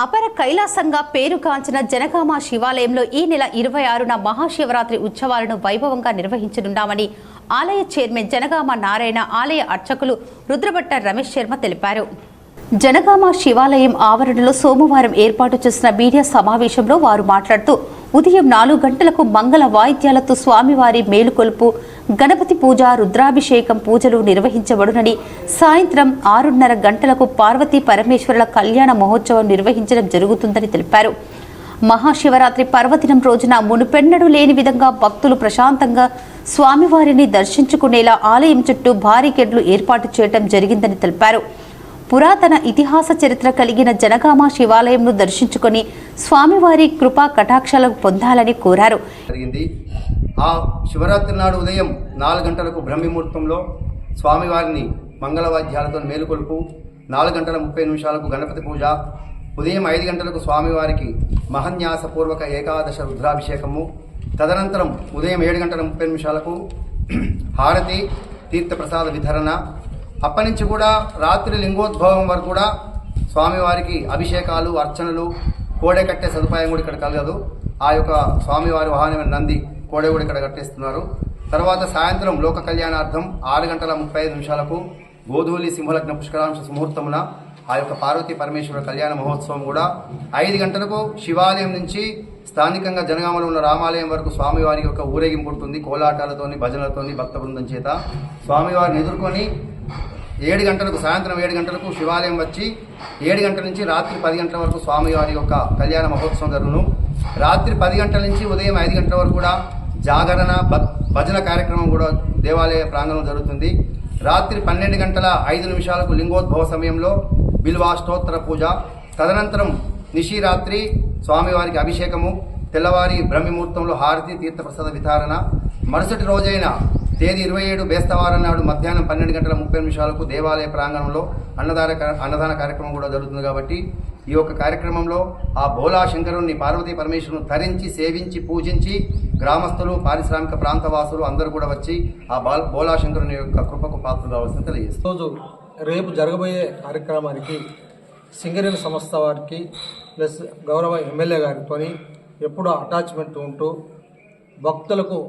అపర కైలాసంగా పేరుగాంచిన జనగామ శివాలయంలో ఈ నెల 26న మహాశివరాత్రి ఉత్సవాలను వైభవంగా నిర్వహించనున్నామని ఆలయ చైర్మన్ జనగామ నారాయణ, ఆలయ అర్చకులు రుద్రభట్ట రమేష్ శర్మ తెలిపారు. జనగామ శివాలయం ఆవరణలో సోమవారం ఏర్పాటు చేసిన మీడియా సమావేశంలో వారు మాట్లాడుతూ, ఉదయం 4 గంటలకు మంగళ వాయిద్యాలతో స్వామివారి మేలుకొలుపు, గణపతి పూజ, రుద్రాభిషేకం పూజలు నిర్వహించబడునని, సాయంత్రం 6:30 గంటలకు పార్వతీ పరమేశ్వరుల కళ్యాణ మహోత్సవం నిర్వహించడం జరుగుతుందని తెలిపారు. మహాశివరాత్రి పర్వదినం రోజున మునుపెన్నడూ లేని విధంగా భక్తులు ప్రశాంతంగా స్వామివారిని దర్శించుకునేలా ఆలయం చుట్టూ భారీ గేట్లు ఏర్పాటు చేయడం జరిగిందని తెలిపారు. పురాతన ఇతిహాస చరిత్ర కలిగిన జనగామ శివాలయంను దర్శించుకొని స్వామివారి కృపా కటాక్షాలను పొందాలని కోరారు. ఆ శివరాత్రి నాడు ఉదయం 4 గంటలకు బ్రహ్మముహూర్తంలో స్వామివారిని మంగళవాద్యాలతో మేలుకొలుపు, 4 గంటల 30 నిమిషాలకు గణపతి పూజ, ఉదయం 5 గంటలకు స్వామివారికి మహన్యాసపూర్వక ఏకాదశ రుద్రాభిషేకము, తదనంతరం ఉదయం 7 గంటల 30 నిమిషాలకు హారతి, తీర్థప్రసాద వితరణ. అప్పటి నుంచి కూడా రాత్రి లింగోద్భవం వరకు కూడా స్వామివారికి అభిషేకాలు, అర్చనలు, కోడె కట్టే సదుపాయం కూడా ఇక్కడ కలగదు. ఆ యొక్క స్వామివారి వాహనమైన నంది కోడె కూడా ఇక్కడ కట్టేస్తున్నారు. తర్వాత సాయంత్రం లోక కళ్యాణార్థం 6 గంటల 35 నిమిషాలకు గోధూలి సింహలగ్న పుష్కరాంశ ముహూర్తమున ఆ యొక్క పార్వతీ పరమేశ్వర కళ్యాణ మహోత్సవం కూడా 5 గంటలకు శివాలయం నుంచి స్థానికంగా జనగామలో ఉన్న రామాలయం వరకు స్వామివారి యొక్క ఊరేగింపు ఉంటుంది. కోలాటాలతోని, భజనలతోని, భక్త బృందం చేత స్వామివారిని ఎదుర్కొని 7 గంటలకు, సాయంత్రం 7 గంటలకు శివాలయం వచ్చి 7 గంటల నుంచి రాత్రి 10 గంటల వరకు స్వామివారి యొక్క కళ్యాణ మహోత్సవం జరుగును. రాత్రి 10 గంటల నుంచి ఉదయం 5 గంటల వరకు కూడా జాగరణ, భజన కార్యక్రమం కూడా దేవాలయ ప్రాంగణం జరుగుతుంది. రాత్రి 12 గంటల 5 నిమిషాలకు లింగోద్భవ సమయంలో బిల్వాష్టోత్తర పూజ, తదనంతరం నిశిరాత్రి స్వామివారికి అభిషేకము, తెల్లవారి బ్రహ్మముహూర్తంలో హారతి, తీర్థప్రసాద వితరణ. మరుసటి రోజైన తేదీ 27 బేస్తవారం నాడు మధ్యాహ్నం 12 గంటల 30 నిమిషాలకు దేవాలయ ప్రాంగణంలో అన్నదాన కార్యక్రమం కూడా జరుగుతుంది. కాబట్టి ఈ యొక్క కార్యక్రమంలో ఆ భోలా శంకరుణ్ణి, పార్వతీ పరమేశ్వరుని ధరించి, సేవించి, పూజించి గ్రామస్తులు, పారిశ్రామిక ప్రాంతవాసులు అందరూ కూడా వచ్చి ఆ భోలా శంకరుని యొక్క కృపకు పాత్రలు కావాల్సింది తెలియజేస్తారు. రోజు రేపు జరగబోయే కార్యక్రమానికి సింగరేణి సంస్థ వారికి ప్లస్ గౌరవ ఎమ్మెల్యే గారితో ఎప్పుడూ అటాచ్మెంట్ ఉంటూ భక్తులకు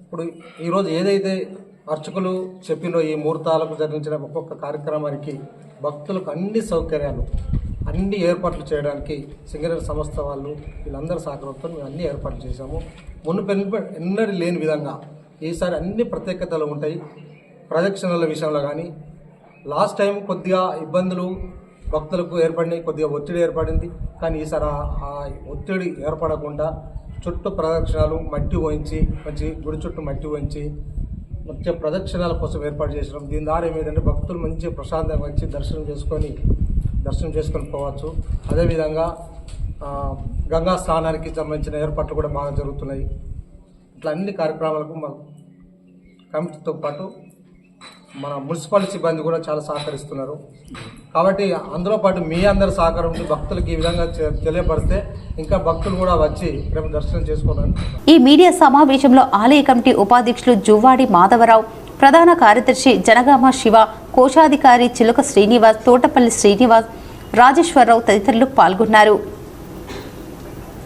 ఇప్పుడు ఈరోజు ఏదైతే అర్చకులు చెప్పినో ఈ ముహూర్తాలకు జరిగించిన ఒక్కొక్క కార్యక్రమానికి భక్తులకు అన్ని సౌకర్యాలు, అన్ని ఏర్పాట్లు చేయడానికి సింగరేణి సంస్థ వాళ్ళు వీళ్ళందరి సహకారంతో మేము అన్ని ఏర్పాట్లు చేశాము. ఎన్నడూ లేని విధంగా ఈసారి అన్ని ప్రత్యేకతలు ఉంటాయి. ప్రదక్షిణల విషయంలో కానీ లాస్ట్ టైం కొద్దిగా ఇబ్బందులు భక్తులకు ఏర్పడినాయి, కొద్దిగా ఒత్తిడి ఏర్పడింది. కానీ ఈసారి ఆ ఒత్తిడి ఏర్పడకుండా చుట్టూ ప్రదక్షిణాలు మట్టి పోయించి, మంచి గుడి చుట్టూ మట్టి పోయించి మంచిగా ప్రదక్షిణాల కోసం ఏర్పాటు చేసినాం. దీని ద్వారా ఏమైందంటే భక్తులు మంచి ప్రశాంతంగా వచ్చి దర్శనం చేసుకొని పోవచ్చు. అదేవిధంగా గంగా స్నానానికి సంబంధించిన ఏర్పాట్లు కూడా బాగా జరుగుతున్నాయి. ఇట్లా అన్ని కార్యక్రమాలకు మా కమిటీతో పాటు మన మున్సిపల్ సిబ్బంది కూడా చాలా సహకరిస్తున్నారు. కాబట్టి అందులో పాటు మీ అందరి సహకారం భక్తులకు ఈ విధంగా తెలియపరిస్తే ఇంకా భక్తులు కూడా వచ్చి రేపు దర్శనం చేసుకోవాలి. ఈ మీడియా సమావేశంలో ఆలయ కమిటీ ఉపాధ్యక్షులు జువ్వాడి మాధవరావు, ప్రధాన కార్యదర్శి జనగామ శివ, కోశాధికారి చిలుక శ్రీనివాస్, తోటపల్లి శ్రీనివాస్, రాజేశ్వరరావు తదితరులు పాల్గొన్నారు.